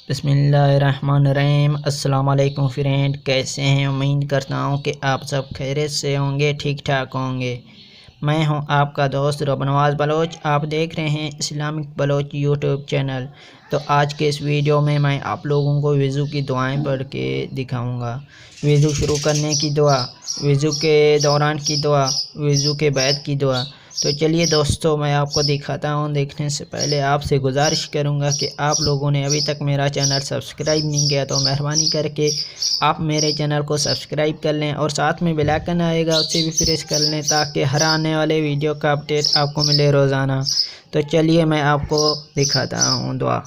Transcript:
बिस्मिल्लाहिर्रहमानिर्रहीम। अस्सलाम वालेकुम फ्रेंड, कैसे हैं? उम्मीद करता हूँ कि आप सब खैरियत से होंगे, ठीक ठाक होंगे। मैं हूँ आपका दोस्त रोबनवाज बलोच। आप देख रहे हैं इस्लामिक बलोच यूट्यूब चैनल। तो आज के इस वीडियो में मैं आप लोगों को वज़ू की दुआएं पढ़ के दिखाऊंगा। वज़ू शुरू करने की दुआ, वज़ू के दौरान की दुआ, वज़ू के बाद की दुआ। तो चलिए दोस्तों, मैं आपको दिखाता हूँ। देखने से पहले आपसे गुजारिश करूँगा कि आप लोगों ने अभी तक मेरा चैनल सब्सक्राइब नहीं किया तो मेहरबानी करके आप मेरे चैनल को सब्सक्राइब कर लें और साथ में बेल आइकन आएगा उसे भी प्रेस कर लें ताकि हर आने वाले वीडियो का अपडेट आपको मिले रोज़ाना। तो चलिए मैं आपको दिखाता हूँ दुआ।